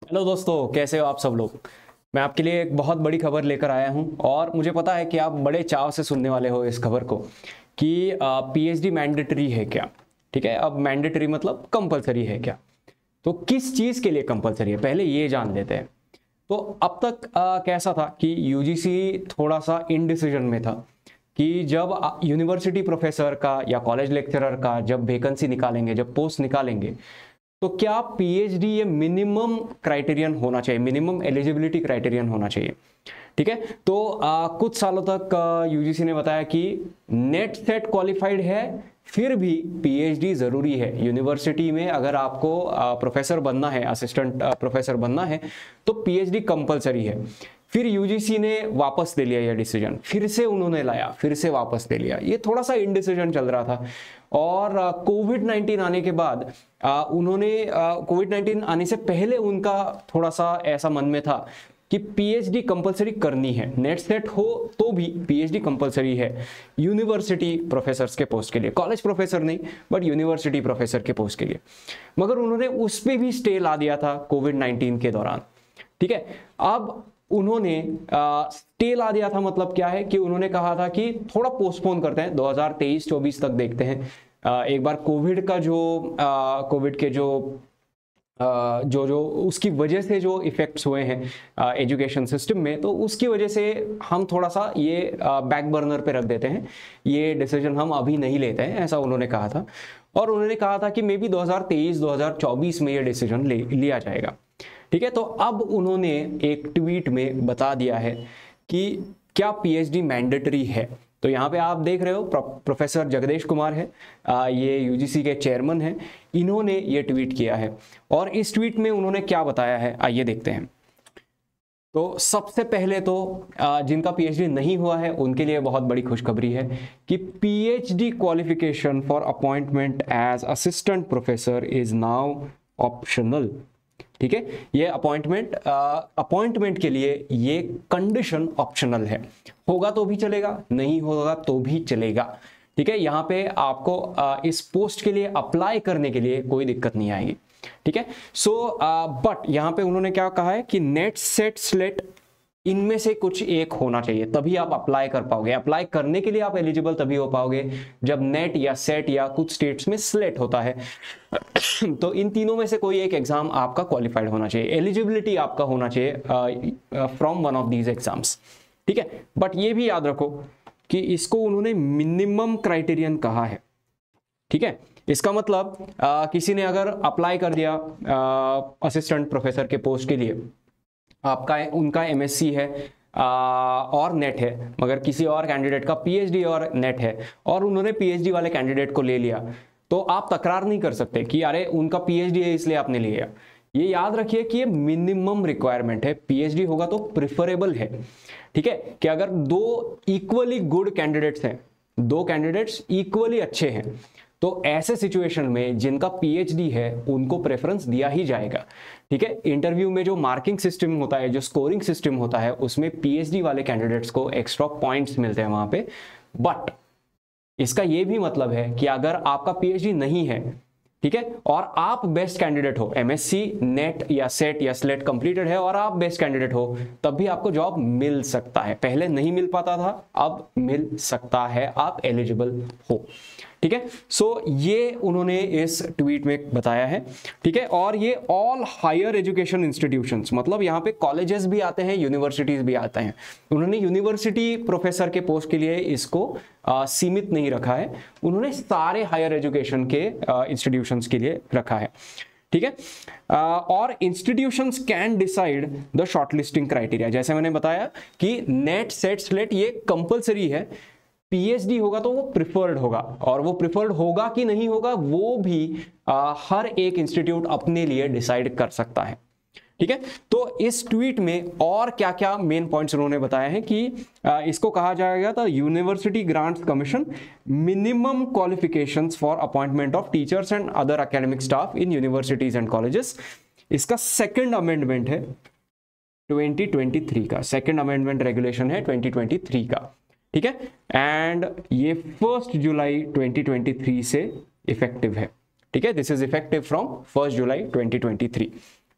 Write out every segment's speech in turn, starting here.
Hello दोस्तों, कैसे हो आप सब लोग। मैं आपके लिए एक बहुत बड़ी खबर लेकर आया हूं और मुझे पता है कि आप बड़े चाव से सुनने वाले हो इस खबर को कि पीएचडी मैंडेटरी है क्या। ठीक है, अब मैंडेटरी मतलब कंपलसरी है क्या। तो किस चीज़ के लिए कंपलसरी है, पहले ये जान लेते हैं। तो अब तक कैसा था कि यूजीसी थोड़ा सा इनडिसीजन में था कि जब यूनिवर्सिटी प्रोफेसर का या कॉलेज लेक्चरर का जब वैकेंसी निकालेंगे, जब पोस्ट निकालेंगे, तो क्या पीएचडी ये मिनिमम क्राइटेरियन होना चाहिए, मिनिमम एलिजिबिलिटी क्राइटेरियन होना चाहिए। ठीक है, तो कुछ सालों तक यूजीसी ने बताया कि नेट सेट क्वालिफाइड है, फिर भी पीएचडी जरूरी है यूनिवर्सिटी में। अगर आपको प्रोफेसर बनना है, असिस्टेंट प्रोफेसर बनना है, तो पीएचडी कंपलसरी है। फिर यूजीसी ने वापस ले लिया यह डिसीजन, फिर से उन्होंने लाया, फिर से वापस ले लिया। ये थोड़ा सा इनडिसीजन चल रहा था। और कोविड-19 आने के बाद उन्होंने कोविड-19 आने से पहले उनका थोड़ा सा ऐसा मन में था कि पीएचडी कंपलसरी करनी है, नेट सेट हो तो भी पीएचडी कंपलसरी है यूनिवर्सिटी प्रोफेसर्स के पोस्ट के लिए, कॉलेज प्रोफेसर नहीं बट यूनिवर्सिटी प्रोफेसर के पोस्ट के लिए। मगर उन्होंने उस पर भी स्टे ला दिया था कोविड-19 के दौरान। ठीक है, अब उन्होंने स्टे ला दिया था, मतलब क्या है कि उन्होंने कहा था कि थोड़ा पोस्टपोन करते हैं, 2023-24 तक देखते हैं। एक बार कोविड का जो कोविड के जो जो उसकी वजह से जो इफेक्ट्स हुए हैं एजुकेशन सिस्टम में, तो उसकी वजह से हम थोड़ा सा ये बैक बर्नर पे रख देते हैं, ये डिसीजन हम अभी नहीं लेते हैं, ऐसा उन्होंने कहा था। और उन्होंने कहा था कि मे बी 2023-2024 में ये डिसीजन लिया जाएगा। ठीक है, तो अब उन्होंने एक ट्वीट में बता दिया है कि क्या पीएचडी मैंडेटरी है। तो यहाँ पे आप देख रहे हो प्रोफेसर जगदेश कुमार है, ये यूजीसी के चेयरमैन हैं, इन्होंने ये ट्वीट किया है। और इस ट्वीट में उन्होंने क्या बताया है, आइए देखते हैं। तो सबसे पहले तो जिनका पीएचडी नहीं हुआ है उनके लिए बहुत बड़ी खुशखबरी है कि PhD qualification for appointment as assistant professor is now optional. ठीक है, ये अपॉइंटमेंट के लिए ये कंडीशन ऑप्शनल है, होगा तो भी चलेगा, नहीं होगा तो भी चलेगा। ठीक है, यहाँ पे आपको इस पोस्ट के लिए अप्लाई करने के लिए कोई दिक्कत नहीं आएगी। ठीक है, सो बट यहाँ पे उन्होंने क्या कहा है कि नेट सेट स्लेट इनमें से कुछ एक होना चाहिए, तभी आप अप्लाई कर पाओगे। अप्लाई करने के लिए आप एलिजिबल तभी हो पाओगे जब नेट या सेट या कुछ स्टेट्स में स्लेट होता है। तो इन तीनों में से कोई एक एग्जाम आपका क्वालिफाइड होना चाहिए, एलिजिबिलिटी आपका होना चाहिए from one of these exams. ठीक है, बट ये भी याद रखो कि इसको उन्होंने मिनिमम क्राइटेरियन कहा है। ठीक है, इसका मतलब किसी ने अगर अप्लाई कर दिया असिस्टेंट प्रोफेसर के पोस्ट के लिए, आपका उनका एमएससी है और नेट है, मगर किसी और कैंडिडेट का पीएचडी और नेट है, और उन्होंने पीएचडी वाले कैंडिडेट को ले लिया, तो आप तकरार नहीं कर सकते कि अरे उनका पीएचडी है इसलिए आपने लिया। ये याद रखिए कि ये मिनिमम रिक्वायरमेंट है, पीएचडी होगा तो प्रिफरेबल है। ठीक है, कि अगर दो इक्वली गुड कैंडिडेट्स हैं, दो कैंडिडेट्स इक्वली अच्छे हैं, तो ऐसे सिचुएशन में जिनका पीएचडी है उनको प्रेफरेंस दिया ही जाएगा। ठीक है, इंटरव्यू में जो मार्किंग सिस्टम होता है, जो स्कोरिंग सिस्टम होता है, उसमें पीएचडी वाले कैंडिडेट्स को एक्स्ट्रा पॉइंट्स मिलते हैं वहां पे। बट इसका यह भी मतलब है कि अगर आपका पीएचडी नहीं है, ठीक है, और आप बेस्ट कैंडिडेट हो, एमएससी नेट या सेट या स्लेट कंप्लीटेड है और आप बेस्ट कैंडिडेट हो, तब भी आपको जॉब मिल सकता है। पहले नहीं मिल पाता था, अब मिल सकता है, आप एलिजिबल हो। ठीक है, सो ये उन्होंने इस ट्वीट में बताया है। ठीक है, और ये ऑल हायर एजुकेशन इंस्टीट्यूशंस, मतलब यहाँ पे कॉलेजेस भी आते हैं, यूनिवर्सिटीज भी आते हैं। उन्होंने यूनिवर्सिटी प्रोफेसर के पोस्ट के लिए इसको सीमित नहीं रखा है, उन्होंने सारे हायर एजुकेशन के इंस्टीट्यूशंस के लिए रखा है। ठीक है, और institutions can decide the shortlisting criteria. जैसे मैंने बताया कि नेट सेट स्लेट ये कंपलसरी है, पीएचडी होगा तो वो प्रिफर्ड होगा, और वो प्रिफर्ड होगा कि नहीं होगा वो भी हर एक इंस्टीट्यूट अपने लिए डिसाइड कर सकता है। ठीक है, तो इस ट्वीट में और क्या क्या मेन पॉइंट्स उन्होंने बताया है कि इसको कहा जाएगा the university grants commission minimum qualifications for appointment of teachers and other academic staff in universities and colleges. इसका सेकंड अमेंडमेंट है 2023 का, सेकंड अमेंडमेंट रेगुलेशन है 2023 का। ठीक है, एंड ये 1 जुलाई 2023 से इफेक्टिव है। ठीक है, दिस इज इफेक्टिव फ्रॉम 1 जुलाई 2023।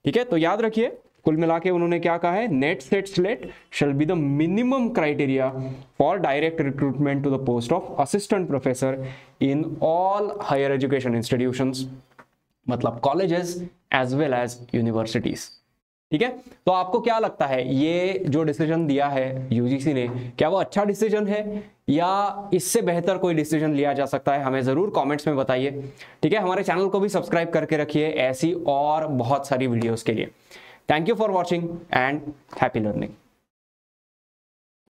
ठीक ठीक है, तो याद रखिए कुल मिला के उन्होंने क्या कहा है, NET SET SLET shall be the minimum criteria for direct recruitment to the post of assistant professor in all higher education institutions, मतलब colleges as well as universities. ठीक है, तो आपको क्या लगता है ये जो डिसीजन दिया है यूजीसी ने, क्या वो अच्छा डिसीजन है या इससे बेहतर कोई डिसीजन लिया जा सकता है? हमें जरूर कमेंट्स में बताइए। ठीक है, हमारे चैनल को भी सब्सक्राइब करके रखिए ऐसी और बहुत सारी वीडियोस के लिए। Thank you for watching and happy learning.